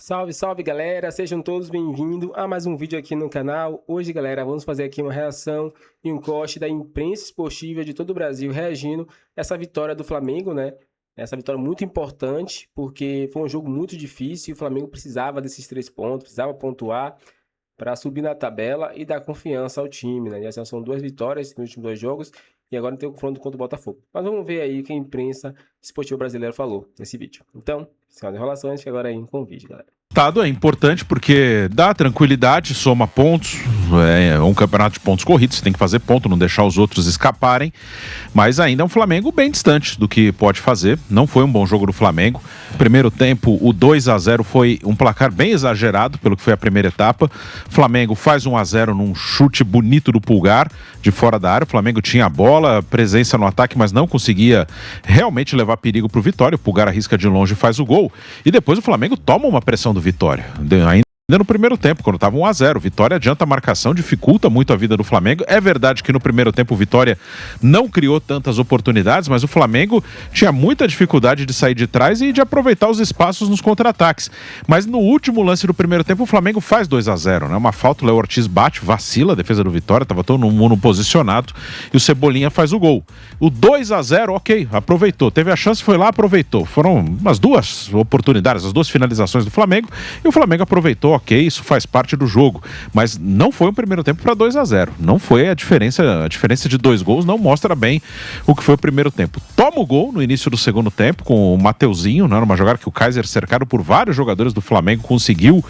Salve, salve galera, sejam todos bem-vindos a mais um vídeo aqui no canal. Hoje galera, vamos fazer aqui uma reação e um corte da imprensa esportiva de todo o Brasil reagindo a essa vitória do Flamengo, né? Essa vitória muito importante, porque foi um jogo muito difícil e o Flamengo precisava desses 3 pontos, precisava pontuar para subir na tabela e dar confiança ao time, né? Já são 2 vitórias nos últimos 2 jogos e agora tem o confronto contra o Botafogo. Mas vamos ver aí o que a imprensa esportiva brasileira falou nesse vídeo. Então, sem mais enrolações, fica agora aí com o vídeo, galera. É importante porque dá tranquilidade, soma pontos, é um campeonato de pontos corridos, você tem que fazer ponto, não deixar os outros escaparem, mas ainda é um Flamengo bem distante do que pode fazer. Não foi um bom jogo do Flamengo. Primeiro tempo, o 2-0 foi um placar bem exagerado pelo que foi a primeira etapa. O Flamengo faz 1-0 num chute bonito do Pulgar, de fora da área. O Flamengo tinha a bola, presença no ataque, mas não conseguia realmente levar perigo para o Vitória. O Pulgar arrisca de longe e faz o gol. E depois o Flamengo toma uma pressão do Vitória. Ainda no primeiro tempo, quando estava 1-0, Vitória adianta a marcação, dificulta muito a vida do Flamengo. É verdade que no primeiro tempo o Vitória não criou tantas oportunidades, mas o Flamengo tinha muita dificuldade de sair de trás e de aproveitar os espaços nos contra-ataques. Mas no último lance do primeiro tempo o Flamengo faz 2-0, né? Uma falta, o Léo Ortiz bate, vacila a defesa do Vitória, estava todo mundo posicionado e o Cebolinha faz o gol. O 2-0, ok, aproveitou, teve a chance, foi lá, aproveitou. Foram umas 2 oportunidades, as 2 finalizações do Flamengo e o Flamengo aproveitou. Ok, isso faz parte do jogo, mas não foi um primeiro tempo para 2-0. Não foi a diferença de 2 gols não mostra bem o que foi o primeiro tempo. Toma o gol no início do segundo tempo com o Mateuzinho, né, numa jogada que o Kaiser, cercado por vários jogadores do Flamengo, conseguiu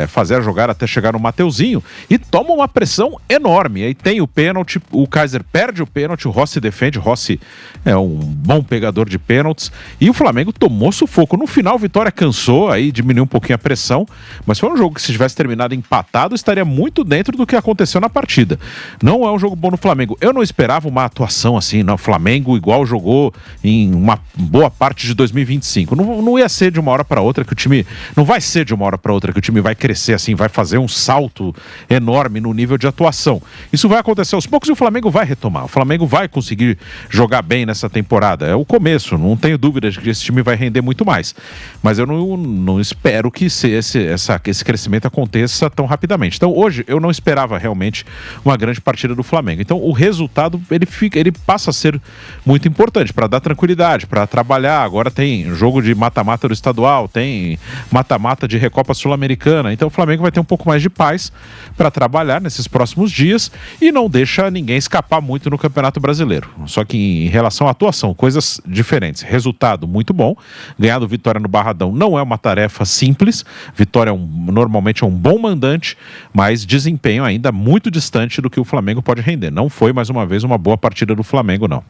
fazer a jogada até chegar no Mateuzinho e toma uma pressão enorme. Aí tem o pênalti, o Kaiser perde o pênalti, o Rossi defende, o Rossi é um bom pegador de pênaltis e o Flamengo tomou sufoco. No final, a Vitória cansou, aí diminuiu um pouquinho a pressão, mas foi um jogo que, se tivesse terminado empatado, estaria muito dentro do que aconteceu na partida. Não é um jogo bom no Flamengo. Eu não esperava uma atuação assim no Flamengo igual jogou em uma boa parte de 2025. Não ia ser de uma hora para outra que o time... Não vai ser de uma hora para outra que o time vai crescer assim, vai fazer um salto enorme no nível de atuação. Isso vai acontecer aos poucos e o Flamengo vai retomar. O Flamengo vai conseguir jogar bem nessa temporada. É o começo, não tenho dúvida de que esse time vai render muito mais. Mas eu não espero que esse crescimento aconteça tão rapidamente. Então hoje eu não esperava realmente uma grande partida do Flamengo. Então o resultado ele passa a ser muito importante para dar tranquilidade, para trabalhar. Agora tem jogo de mata-mata do estadual, tem mata-mata de Recopa Sul-Americana. Então o Flamengo vai ter um pouco mais de paz para trabalhar nesses próximos dias e não deixa ninguém escapar muito no Campeonato Brasileiro. Só que em relação à atuação, coisas diferentes. Resultado muito bom. Ganhar do Vitória no Barradão não é uma tarefa simples. Vitória normalmente é um bom mandante, mas desempenho ainda muito distante do que o Flamengo pode render. Não foi, mais uma vez, uma boa partida do Flamengo, não.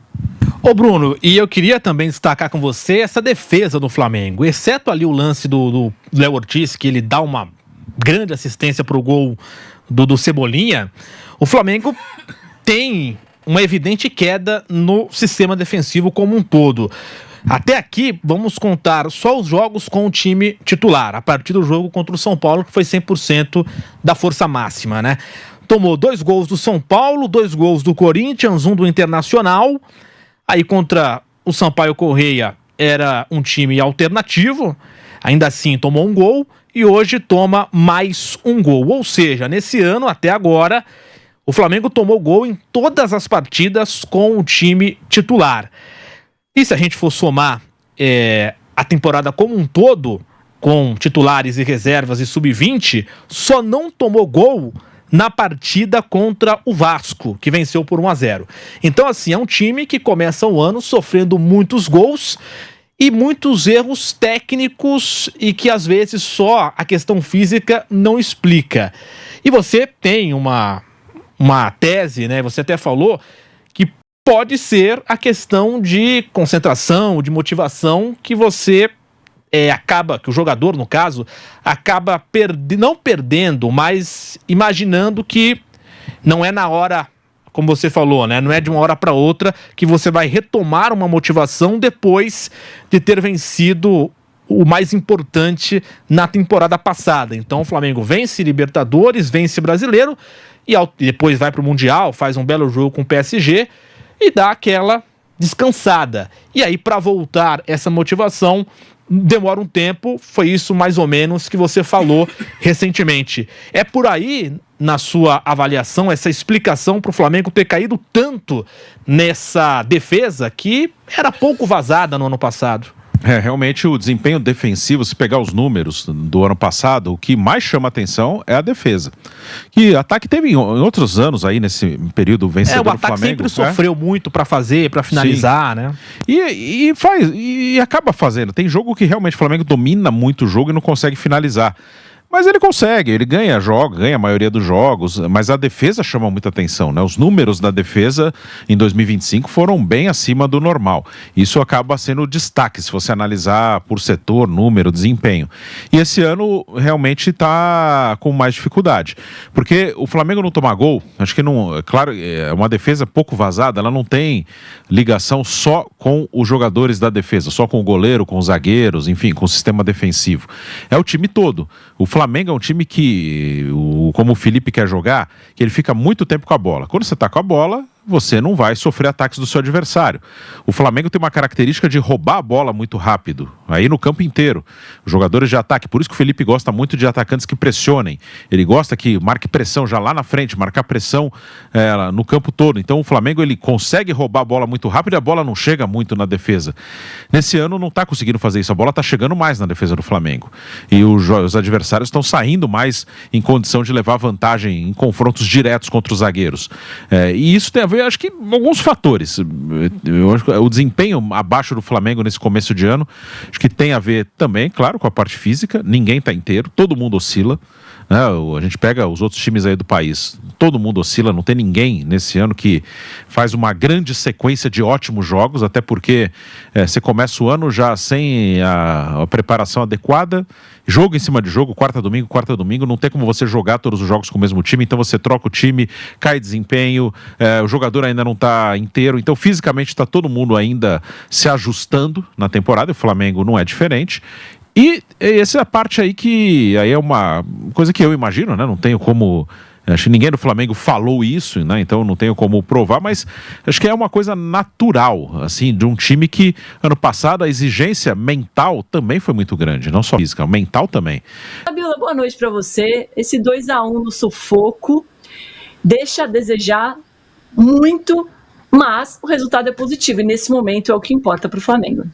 Ô Bruno, e eu queria também destacar com você essa defesa do Flamengo, exceto ali o lance do Léo Ortiz, que ele dá uma grande assistência pro gol do Cebolinha. O Flamengo tem uma evidente queda no sistema defensivo como um todo. Até aqui, vamos contar só os jogos com o time titular, a partir do jogo contra o São Paulo, que foi 100% da força máxima, né? Tomou 2 gols do São Paulo, 2 gols do Corinthians, 1 do Internacional. Aí contra o Sampaio Corrêa era um time alternativo, ainda assim tomou 1 gol e hoje toma mais 1 gol. Ou seja, nesse ano, até agora, o Flamengo tomou gol em todas as partidas com o time titular. E se a gente for somar a temporada como um todo, com titulares e reservas e sub-20, só não tomou gol na partida contra o Vasco, que venceu por 1-0. Então, assim, é um time que começa o ano sofrendo muitos gols e muitos erros técnicos e que, às vezes, só a questão física não explica. E você tem uma tese, né? Você até falou que pode ser a questão de concentração, de motivação que você que o jogador, no caso, acaba não perdendo, mas imaginando que não é na hora, como você falou, né? Não é de uma hora para outra que você vai retomar uma motivação depois de ter vencido o mais importante na temporada passada. Então o Flamengo vence Libertadores, vence Brasileiro e depois vai para o Mundial, faz um belo jogo com o PSG e dá aquela descansada. E aí, para voltar essa motivação, demora um tempo, foi isso mais ou menos que você falou recentemente. É por aí, na sua avaliação, essa explicação para o Flamengo ter caído tanto nessa defesa que era pouco vazada no ano passado? Realmente o desempenho defensivo, se pegar os números do ano passado, o que mais chama atenção é a defesa. Que ataque teve em outros anos aí, nesse período vencedor do Flamengo. O ataque sempre sofreu muito para fazer, para finalizar, sim, né? E acaba fazendo. Tem jogo que realmente o Flamengo domina muito o jogo e não consegue finalizar. Mas ele consegue, ele ganha jogos, ganha a maioria dos jogos, mas a defesa chama muita atenção, né? Os números da defesa em 2025 foram bem acima do normal. Isso acaba sendo destaque, se você analisar por setor, número, desempenho. E esse ano realmente está com mais dificuldade, porque o Flamengo não toma gol, acho que não, claro, é uma defesa pouco vazada, ela não tem ligação só com os jogadores da defesa, só com o goleiro, com os zagueiros, enfim, com o sistema defensivo. É o time todo. O Flamengo é um time que, como o Felipe quer jogar, que ele fica muito tempo com a bola. Quando você está com a bola, você não vai sofrer ataques do seu adversário. O Flamengo tem uma característica de roubar a bola muito rápido, aí no campo inteiro. Os jogadores de ataque, por isso que o Felipe gosta muito de atacantes que pressionem. Ele gosta que marque pressão já lá na frente, marcar pressão no campo todo. Então o Flamengo ele consegue roubar a bola muito rápido e a bola não chega muito na defesa. Nesse ano não está conseguindo fazer isso, a bola está chegando mais na defesa do Flamengo. E os adversários estão saindo mais em condição de levar vantagem em confrontos diretos contra os zagueiros. E isso tem a ver, acho que, alguns fatores. Eu acho que o desempenho abaixo do Flamengo nesse começo de ano, acho que tem a ver também, claro, com a parte física. Ninguém está inteiro, todo mundo oscila. A gente pega os outros times aí do país, todo mundo oscila, não tem ninguém nesse ano que faz uma grande sequência de ótimos jogos, até porque você começa o ano já sem a preparação adequada, jogo em cima de jogo, quarta domingo, não tem como você jogar todos os jogos com o mesmo time, então você troca o time, cai desempenho, o jogador ainda não está inteiro, então fisicamente está todo mundo ainda se ajustando na temporada, e o Flamengo não é diferente. E essa é a parte aí que aí é uma coisa que eu imagino, né? Não tenho como... Acho que ninguém do Flamengo falou isso, né? Então não tenho como provar, mas acho que é uma coisa natural, assim, de um time que ano passado a exigência mental também foi muito grande, não só física, mental também. Fabiola, boa noite para você. Esse 2-1 no sufoco deixa a desejar muito, mas o resultado é positivo e nesse momento é o que importa para o Flamengo.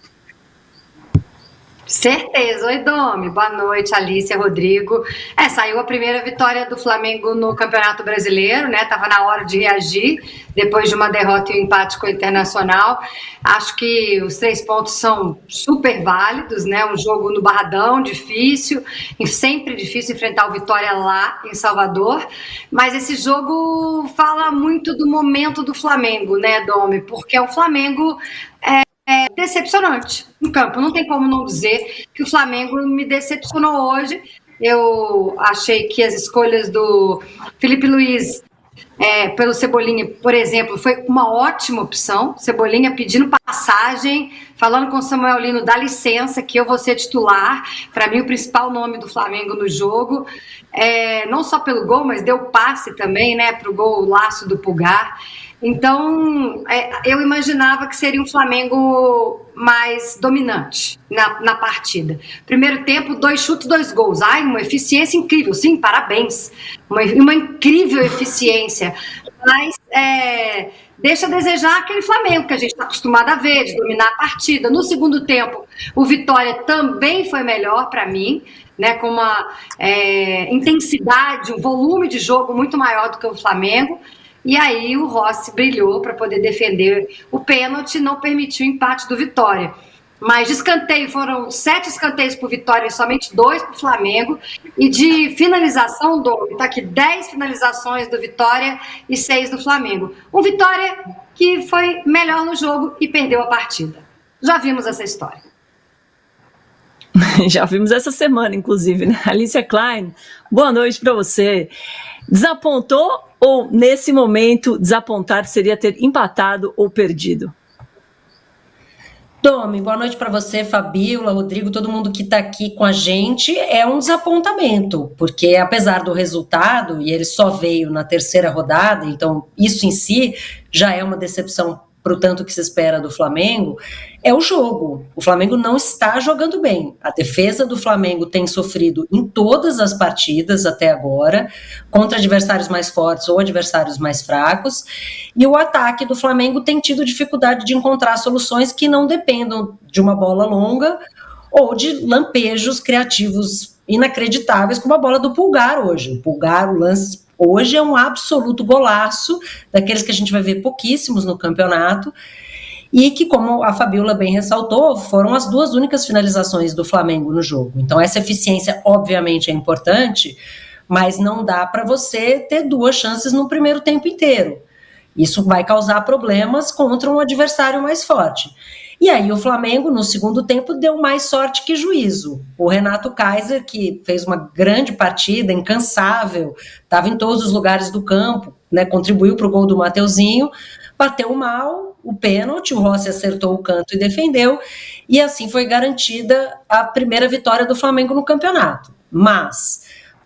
Certeza. Oi, Domi. Boa noite, Alicia, Rodrigo. Saiu a primeira vitória do Flamengo no Campeonato Brasileiro, né? Tava na hora de reagir, depois de uma derrota e um empate com o Internacional. Acho que os 3 pontos são super válidos, né? Um jogo no Barradão, difícil, sempre difícil enfrentar o Vitória lá em Salvador, mas esse jogo fala muito do momento do Flamengo, né, Domi? Porque é um Flamengo... decepcionante no campo, não tem como não dizer que o Flamengo me decepcionou hoje. Eu achei que as escolhas do Felipe Luiz pelo Cebolinha, por exemplo, foi uma ótima opção. Cebolinha pedindo passagem, falando com o Samuel Lino, dá licença que eu vou ser titular, para mim o principal nome do Flamengo no jogo, não só pelo gol, mas deu passe também, né, para o gol, o laço do Pulgar. Então, eu imaginava que seria um Flamengo mais dominante na partida. Primeiro tempo, 2 chutes, 2 gols. Uma eficiência incrível. Sim, parabéns. Uma incrível eficiência. Mas deixa a desejar aquele Flamengo que a gente está acostumado a ver, de dominar a partida. No segundo tempo, o Vitória também foi melhor para mim, né, com uma intensidade, um volume de jogo muito maior do que o Flamengo. E aí o Rossi brilhou para poder defender o pênalti e não permitiu o empate do Vitória. Mas de escanteio foram 7 escanteios para o Vitória e somente 2 para o Flamengo. E de finalização, está aqui 10 finalizações do Vitória e 6 do Flamengo. Um Vitória que foi melhor no jogo e perdeu a partida. Já vimos essa história. Já vimos essa semana, inclusive, né? Alicia Klein, boa noite para você. Desapontou ou, nesse momento, desapontar seria ter empatado ou perdido? Domi, boa noite para você, Fabiola, Rodrigo, todo mundo que está aqui com a gente. É um desapontamento, porque apesar do resultado, e ele só veio na terceira rodada, então isso em si já é uma decepção para o tanto que se espera do Flamengo, é o jogo. O Flamengo não está jogando bem. A defesa do Flamengo tem sofrido em todas as partidas até agora, contra adversários mais fortes ou adversários mais fracos, e o ataque do Flamengo tem tido dificuldade de encontrar soluções que não dependam de uma bola longa ou de lampejos criativos inacreditáveis, como a bola do Pulgar hoje. O Pulgar, o lance hoje é um absoluto golaço, daqueles que a gente vai ver pouquíssimos no campeonato, e que, como a Fabiola bem ressaltou, foram as 2 únicas finalizações do Flamengo no jogo. Então essa eficiência, obviamente, é importante, mas não dá para você ter 2 chances no primeiro tempo inteiro. Isso vai causar problemas contra um adversário mais forte. E aí o Flamengo, no segundo tempo, deu mais sorte que juízo. O Renato Kaiser, que fez uma grande partida, incansável, estava em todos os lugares do campo, né, contribuiu para o gol do Mateuzinho, bateu mal o pênalti, o Rossi acertou o canto e defendeu, e assim foi garantida a primeira vitória do Flamengo no campeonato. Mas,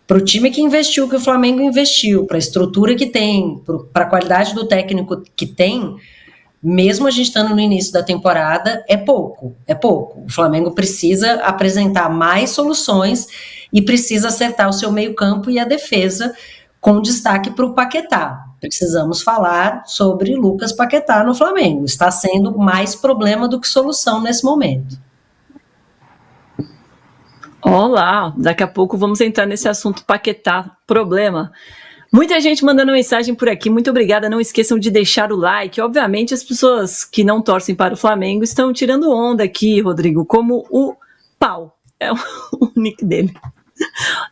para o time que investiu, que o Flamengo investiu, para a estrutura que tem, para a qualidade do técnico que tem, mesmo a gente estando no início da temporada, é pouco. O Flamengo precisa apresentar mais soluções e precisa acertar o seu meio-campo e a defesa, com destaque para o Paquetá. Precisamos falar sobre Lucas Paquetá no Flamengo. Está sendo mais problema do que solução nesse momento. Olá, daqui a pouco vamos entrar nesse assunto Paquetá, problema. Muita gente mandando mensagem por aqui, muito obrigada, não esqueçam de deixar o like. Obviamente as pessoas que não torcem para o Flamengo estão tirando onda aqui, Rodrigo, como o Pau, é o nick dele.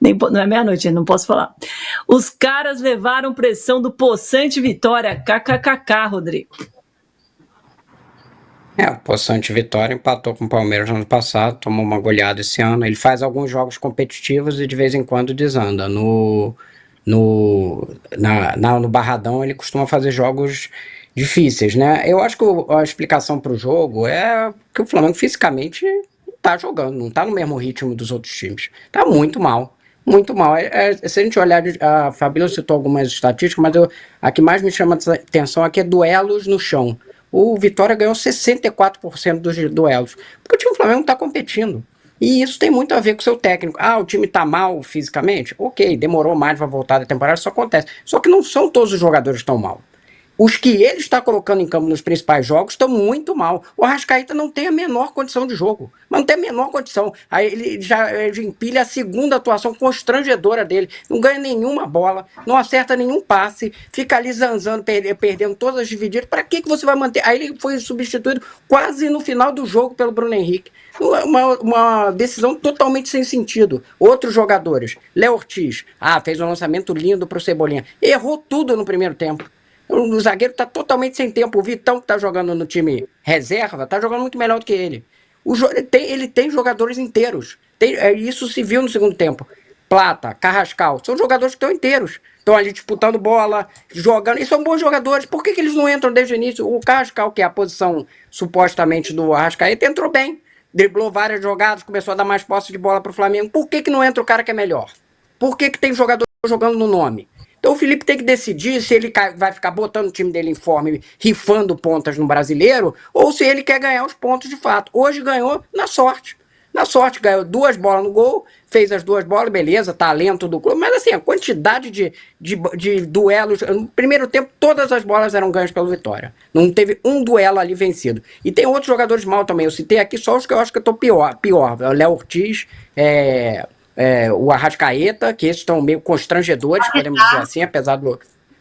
Não é meia-noite, não posso falar. Os caras levaram pressão do Poçante Vitória, kkkk, Rodrigo. O Poçante Vitória empatou com o Palmeiras no ano passado, tomou uma goleada esse ano. Ele faz alguns jogos competitivos e de vez em quando desanda. No Barradão ele costuma fazer jogos difíceis, né? Eu acho que a explicação para o jogo é que o Flamengo fisicamente não tá jogando, não tá no mesmo ritmo dos outros times. Tá muito mal. Muito mal. Se a gente olhar, a Fabíola citou algumas estatísticas, mas a que mais me chama a atenção aqui é duelos no chão. O Vitória ganhou 64% dos duelos, porque o time do Flamengo não está competindo. E isso tem muito a ver com o seu técnico. O time tá mal fisicamente? Ok, demorou mais para voltar da temporada, isso acontece. Só que não são todos os jogadores que estão mal. Os que ele está colocando em campo nos principais jogos estão muito mal. O Arrascaeta não tem a menor condição de jogo. Mas não tem a menor condição. Aí ele já empilha a segunda atuação constrangedora dele. Não ganha nenhuma bola, não acerta nenhum passe, fica ali zanzando, perdendo todas as divididas. Para que você vai manter? Aí ele foi substituído quase no final do jogo pelo Bruno Henrique. Uma decisão totalmente sem sentido. Outros jogadores. Léo Ortiz. Fez um lançamento lindo para o Cebolinha. Errou tudo no primeiro tempo. O zagueiro está totalmente sem tempo. O Vitão, que está jogando no time reserva, está jogando muito melhor do que ele. Ele tem jogadores inteiros. Isso se viu no segundo tempo. Plata, Carrascal, são jogadores que estão inteiros. Estão ali disputando bola, jogando. E são bons jogadores. Por que eles não entram desde o início? O Carrascal, que é a posição supostamente do Arrascaeta, entrou bem. Driblou várias jogadas, começou a dar mais posse de bola para o Flamengo. Por que não entra o cara que é melhor? Por que tem jogador jogando no nome? Então o Felipe tem que decidir se ele vai ficar botando o time dele em forma e rifando pontas no Brasileiro, ou se ele quer ganhar os pontos de fato. Hoje ganhou na sorte. Na sorte, ganhou 2 bolas no gol, fez as 2 bolas, beleza, talento do clube, mas assim, a quantidade de duelos, no primeiro tempo todas as bolas eram ganhas pelo Vitória. Não teve um duelo ali vencido. E tem outros jogadores mal também, eu citei aqui só os que eu acho que eu tô pior. O Léo Ortiz, o Arrascaeta, que esses estão meio constrangedores, podemos dizer assim, apesar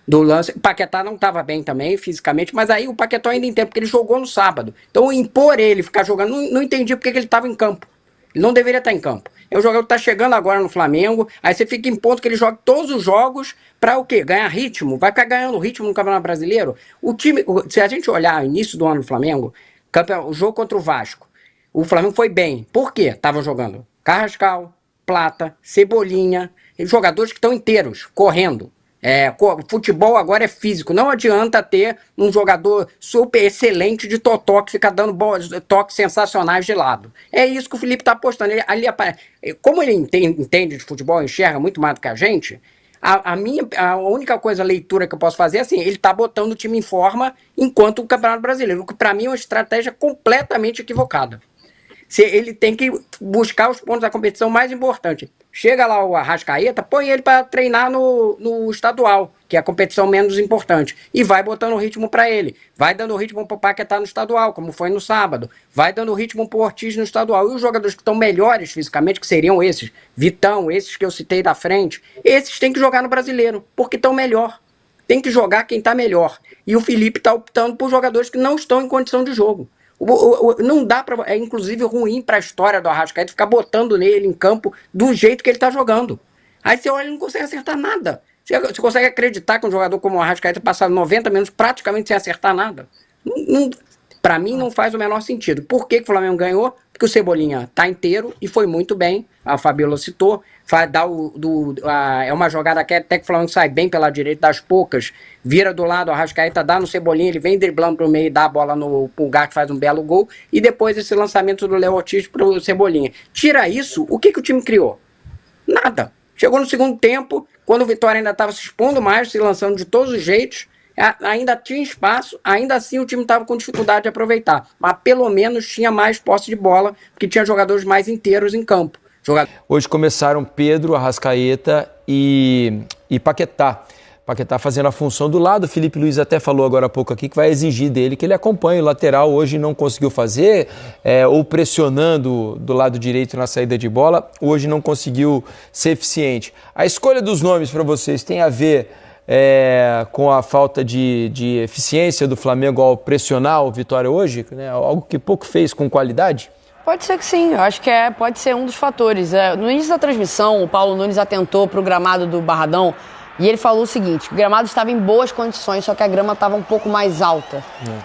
do lance. O Paquetá não estava bem também, fisicamente, mas aí o Paquetá ainda entende, porque ele jogou no sábado. Então, impor ele ficar jogando, não entendi porque ele estava em campo. Ele não deveria estar em campo. É um jogador que está chegando agora no Flamengo, aí você fica impondo que ele jogue todos os jogos para o quê? Ganhar ritmo? Vai ficar ganhando ritmo no Campeonato Brasileiro? O time, se a gente olhar o início do ano do Flamengo, o jogo contra o Vasco, o Flamengo foi bem. Por quê? Estava jogando Carrascal, Plata, Cebolinha, jogadores que estão inteiros, correndo. Futebol agora é físico. Não adianta ter um jogador super excelente de totó que fica dando toques sensacionais de lado. É isso que o Felipe está apostando. Como ele entende de futebol, enxerga muito mais do que a gente, A única leitura que eu posso fazer é assim, ele tá botando o time em forma enquanto o Campeonato Brasileiro, o que para mim é uma estratégia completamente equivocada. Ele tem que buscar os pontos da competição mais importantes. Chega lá o Arrascaeta, põe ele para treinar no estadual, que é a competição menos importante, e vai botando o ritmo para ele. Vai dando ritmo para o Paquetá no estadual, como foi no sábado. Vai dando ritmo para o Ortiz no estadual. E os jogadores que estão melhores fisicamente, que seriam esses, Vitão, esses que eu citei da frente, esses têm que jogar no Brasileiro, porque estão melhor. Tem que jogar quem está melhor. E o Felipe está optando por jogadores que não estão em condição de jogo. Não dá para. É inclusive ruim para a história do Arrascaeta ficar botando nele em campo do jeito que ele está jogando. Aí você olha e não consegue acertar nada. Você consegue acreditar que um jogador como o Arrascaeta passar 90 minutos praticamente sem acertar nada? Para mim não faz o menor sentido. Por que o Flamengo ganhou? Porque o Cebolinha está inteiro e foi muito bem. A Fabiola citou. É uma jogada que até que o Flamengo sai bem pela direita, das poucas, vira do lado, o Arrascaeta dá no Cebolinha, ele vem driblando pro meio e dá a bola no Pulgar, que faz um belo gol, e depois esse lançamento do Léo Ortiz pro Cebolinha. Tira isso, o que o time criou? Nada. Chegou no segundo tempo, quando o Vitória ainda estava se expondo mais, se lançando de todos os jeitos, ainda tinha espaço, ainda assim o time estava com dificuldade de aproveitar, mas pelo menos tinha mais posse de bola, porque tinha jogadores mais inteiros em campo. Hoje começaram Pedro, Arrascaeta e Paquetá. Paquetá fazendo a função do lado. O Felipe Luiz até falou agora há pouco aqui que vai exigir dele que ele acompanhe. O lateral hoje não conseguiu fazer, ou pressionando do lado direito na saída de bola, hoje não conseguiu ser eficiente. A escolha dos nomes para vocês tem a ver com a falta de eficiência do Flamengo ao pressionar o Vitória hoje? Né? Algo que pouco fez com qualidade? Pode ser que sim, eu acho que pode ser um dos fatores. No início da transmissão, o Paulo Nunes atentou para o gramado do Barradão e ele falou o seguinte: o gramado estava em boas condições, só que a grama estava um pouco mais alta.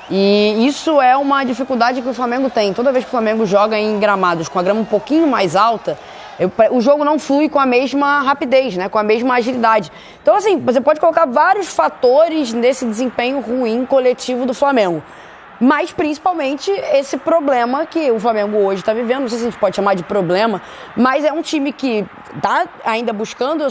E isso é uma dificuldade que o Flamengo tem. Toda vez que o Flamengo joga em gramados com a grama um pouquinho mais alta, o jogo não flui com a mesma rapidez, né? Com a mesma agilidade. Então, assim, você pode colocar vários fatores nesse desempenho ruim coletivo do Flamengo. Mas, principalmente, esse problema que o Flamengo hoje está vivendo, não sei se a gente pode chamar de problema, mas é um time que está ainda buscando o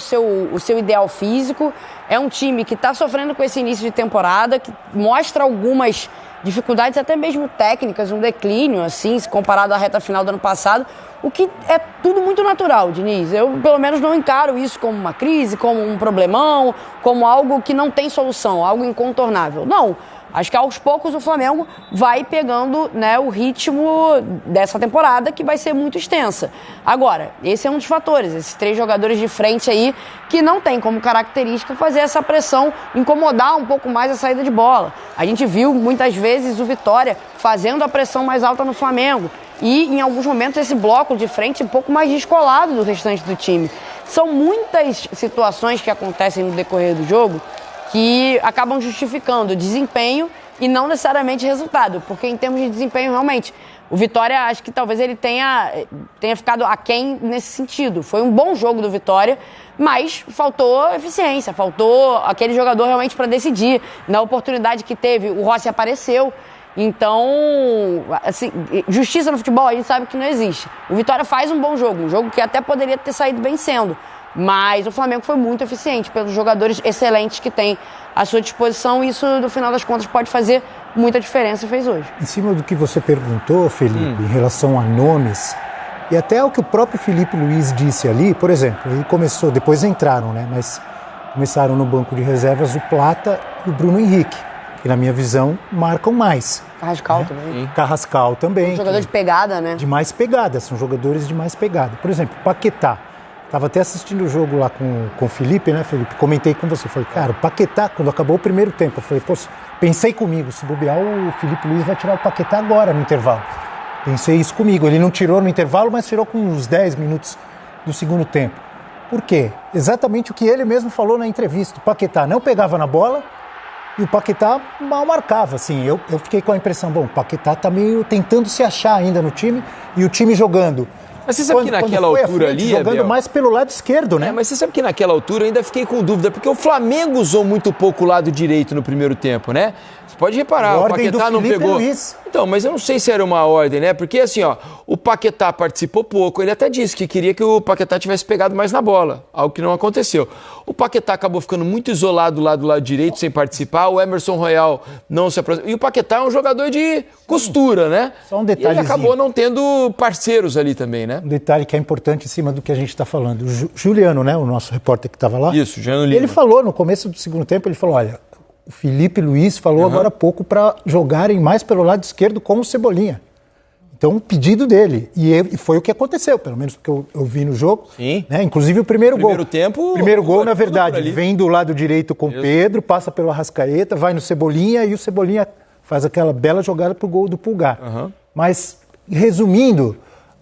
seu ideal físico, é um time que está sofrendo com esse início de temporada, que mostra algumas dificuldades, até mesmo técnicas, um declínio, assim, se comparado à reta final do ano passado, o que é tudo muito natural, Diniz. Eu, pelo menos, não encaro isso como uma crise, como um problemão, como algo que não tem solução, algo incontornável. Não. Acho que aos poucos o Flamengo vai pegando, né, o ritmo dessa temporada, que vai ser muito extensa. Agora, esse é um dos fatores, esses 3 jogadores de frente aí que não tem como característica fazer essa pressão, incomodar um pouco mais a saída de bola. A gente viu muitas vezes o Vitória fazendo a pressão mais alta no Flamengo e em alguns momentos esse bloco de frente um pouco mais descolado do restante do time. São muitas situações que acontecem no decorrer do jogo que acabam justificando desempenho e não necessariamente resultado, porque em termos de desempenho, realmente, o Vitória, acho que talvez ele tenha ficado aquém nesse sentido. Foi um bom jogo do Vitória, mas faltou eficiência, faltou aquele jogador realmente para decidir. Na oportunidade que teve, o Rossi apareceu. Então, assim, justiça no futebol a gente sabe que não existe. O Vitória faz um bom jogo, um jogo que até poderia ter saído vencendo. Mas o Flamengo foi muito eficiente pelos jogadores excelentes que tem à sua disposição e isso, no final das contas, pode fazer muita diferença e fez hoje. Em cima do que você perguntou, Felipe, em relação a nomes, e até o que o próprio Felipe Luiz disse ali, por exemplo, ele começou, depois entraram, né? Mas começaram no banco de reservas o Plata e o Bruno Henrique, que na minha visão marcam mais. Carrascal, né? Também. Carrascal também. Jogador de pegada, né? De mais pegada, são jogadores de mais pegada. Por exemplo, Paquetá. Estava até assistindo o jogo lá com o Felipe, né, Felipe? Comentei com você. Falei, cara, o Paquetá, quando acabou o primeiro tempo, eu falei, pô, pensei comigo, se bobear, o Felipe Luiz vai tirar o Paquetá agora no intervalo. Pensei isso comigo. Ele não tirou no intervalo, mas tirou com uns 10 minutos do segundo tempo. Por quê? Exatamente o que ele mesmo falou na entrevista. O Paquetá não pegava na bola e o Paquetá mal marcava. Assim, eu fiquei com a impressão, bom, o Paquetá tá meio tentando se achar ainda no time e o time jogando. Mas você sabe que naquela altura ali, jogando Abel, mais pelo lado esquerdo, né? Mas você sabe que naquela altura eu ainda fiquei com dúvida, porque o Flamengo usou muito pouco o lado direito no primeiro tempo, né? Você pode reparar, o Paquetá não pegou. Então, mas eu não sei se era uma ordem, né? Porque assim, ó, o Paquetá participou pouco. Ele até disse que queria que o Paquetá tivesse pegado mais na bola, algo que não aconteceu. O Paquetá acabou ficando muito isolado lá do lado direito, sem participar. O Emerson Royal não se aproximou. E o Paquetá é um jogador de costura, né? Só um E ele detalhezinho. acabou não tendo parceiros ali também, né? Um detalhe que é importante em cima do que a gente está falando. O Juliano, né, o nosso repórter que estava lá, Isso, Juliano Lima. ele falou no começo do segundo tempo, ele falou, olha, o Felipe Luiz falou agora há pouco para jogarem mais pelo lado esquerdo com o Cebolinha. Então, um pedido dele. E foi o que aconteceu, pelo menos o que eu vi no jogo. Sim. Né? Inclusive o primeiro gol. tempo, Primeiro gol, na tudo por verdade, ali. vem do lado direito com o Pedro, passa pelo Arrascaeta, vai no Cebolinha e o Cebolinha faz aquela bela jogada pro gol do Pulgar. Mas, resumindo,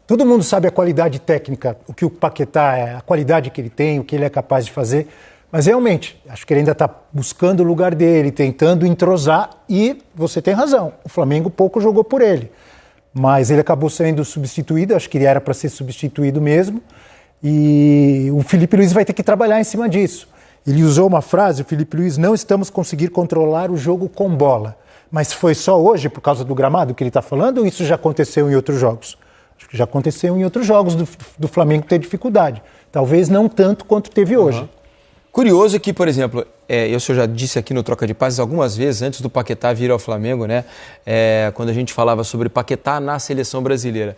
todo mundo sabe a qualidade técnica, o que o Paquetá é, a qualidade que ele tem, o que ele é capaz de fazer. Mas realmente, acho que ele ainda está buscando o lugar dele, tentando entrosar e você tem razão, o Flamengo pouco jogou por ele. Mas ele acabou sendo substituído, acho que ele era para ser substituído mesmo. E o Felipe Luiz vai ter que trabalhar em cima disso. Ele usou uma frase, o Felipe Luiz, não estamos conseguindo controlar o jogo com bola. Mas foi só hoje, por causa do gramado que ele está falando, ou isso já aconteceu em outros jogos? Acho que já aconteceu em outros jogos do Flamengo ter dificuldade. Talvez não tanto quanto teve hoje. Curioso que, por exemplo, eu já disse aqui no Troca de Passes algumas vezes, antes do Paquetá vir ao Flamengo, né? Quando a gente falava sobre Paquetá na seleção brasileira.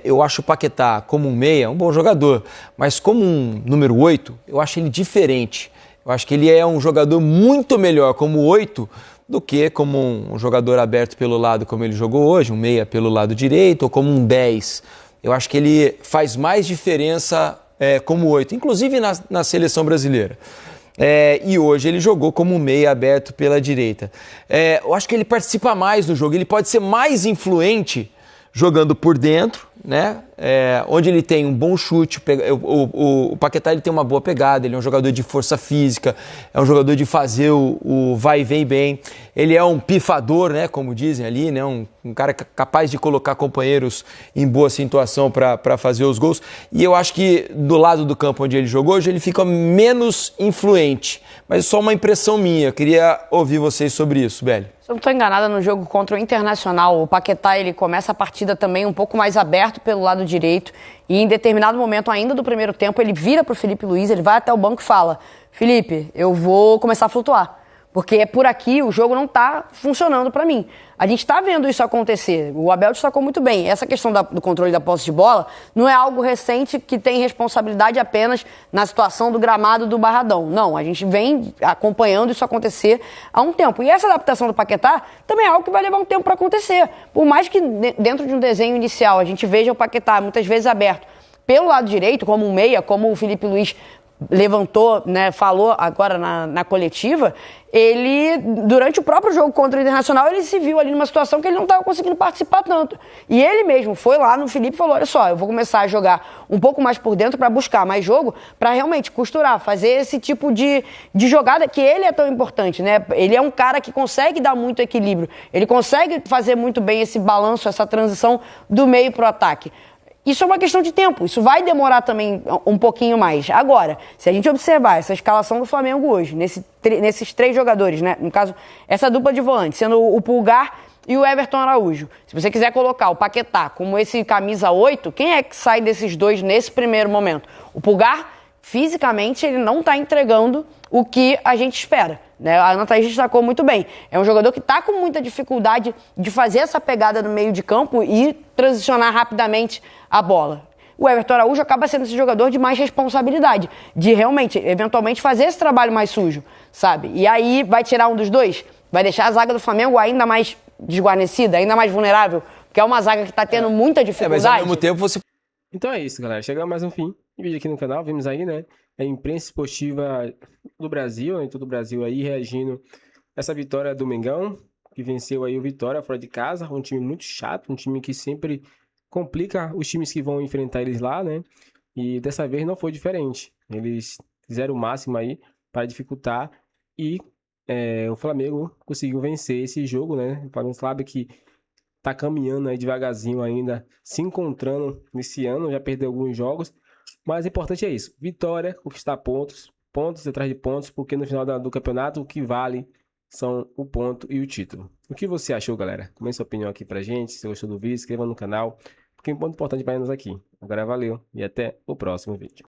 Eu acho o Paquetá como um meia, um bom jogador, mas como um número 8, eu acho ele diferente. Eu acho que ele é um jogador muito melhor como 8 do que como um jogador aberto pelo lado como ele jogou hoje, um meia pelo lado direito, ou como um 10. Eu acho que ele faz mais diferença como 8, inclusive na seleção brasileira. E hoje ele jogou como um meia aberto pela direita. Eu acho que ele participa mais do jogo, ele pode ser mais influente jogando por dentro, né? Onde ele tem um bom chute. O Paquetá ele tem uma boa pegada, ele é um jogador de força física, é um jogador de fazer o vai e vem bem. Ele é um pifador, né? Como dizem ali, né? Um cara capaz de colocar companheiros em boa situação para fazer os gols. E eu acho que do lado do campo onde ele jogou hoje, ele fica menos influente. Mas só uma impressão minha. Eu queria ouvir vocês sobre isso, Beli. Se eu não estou enganada, no jogo contra o Internacional, o Paquetá ele começa a partida também um pouco mais aberto pelo lado direito e em determinado momento ainda do primeiro tempo ele vira para o Felipe Luiz, ele vai até o banco e fala: Felipe, eu vou começar a flutuar, porque por aqui o jogo não está funcionando para mim. A gente está vendo isso acontecer, o Abel destacou muito bem, essa questão do controle da posse de bola não é algo recente que tem responsabilidade apenas na situação do gramado do Barradão. Não, a gente vem acompanhando isso acontecer há um tempo. E essa adaptação do Paquetá também é algo que vai levar um tempo para acontecer. Por mais que dentro de um desenho inicial a gente veja o Paquetá muitas vezes aberto pelo lado direito, como um meia, como o Felipe Luiz levantou, né, falou agora na coletiva, ele, durante o próprio jogo contra o Internacional, ele se viu ali numa situação que ele não estava conseguindo participar tanto. E ele mesmo foi lá no Felipe e falou: olha só, eu vou começar a jogar um pouco mais por dentro para buscar mais jogo, para realmente costurar, fazer esse tipo de jogada que ele é tão importante, né? Ele é um cara que consegue dar muito equilíbrio, ele consegue fazer muito bem esse balanço, essa transição do meio para o ataque. Isso é uma questão de tempo, isso vai demorar também um pouquinho mais. Agora, se a gente observar essa escalação do Flamengo hoje, nesses 3 jogadores, né? No caso, essa dupla de volante, sendo o Pulgar e o Everton Araújo. Se você quiser colocar o Paquetá como esse camisa 8, quem é que sai desses dois nesse primeiro momento? O Pulgar, fisicamente, ele não está entregando o que a gente espera, né? A Ana Thaís destacou muito bem. É um jogador que está com muita dificuldade de fazer essa pegada no meio de campo e transicionar rapidamente a bola. O Everton Araújo acaba sendo esse jogador de mais responsabilidade, de realmente, eventualmente, fazer esse trabalho mais sujo, sabe? E aí vai tirar um dos dois, vai deixar a zaga do Flamengo ainda mais desguarnecida, ainda mais vulnerável, porque é uma zaga que está tendo muita dificuldade. Mas ao mesmo tempo você... Então é isso, galera. Chegamos a mais um fim de vídeo aqui no canal. Vimos aí, né? A imprensa esportiva do Brasil, em todo o Brasil aí, reagindo a essa vitória do Mengão, que venceu aí o Vitória fora de casa, um time muito chato, um time que sempre complica os times que vão enfrentar eles lá, né? E dessa vez não foi diferente. Eles fizeram o máximo aí para dificultar e o Flamengo conseguiu vencer esse jogo, né? O Flamengo sabe que tá caminhando aí devagarzinho ainda, se encontrando nesse ano, já perdeu alguns jogos, mas o importante é isso, vitória, conquistar pontos atrás de pontos, porque no final do campeonato o que vale são o ponto e o título. O que você achou, galera? Comente sua opinião aqui pra gente. Se gostou do vídeo, inscreva no canal, porque é um ponto importante para nós aqui. Agora valeu e até o próximo vídeo.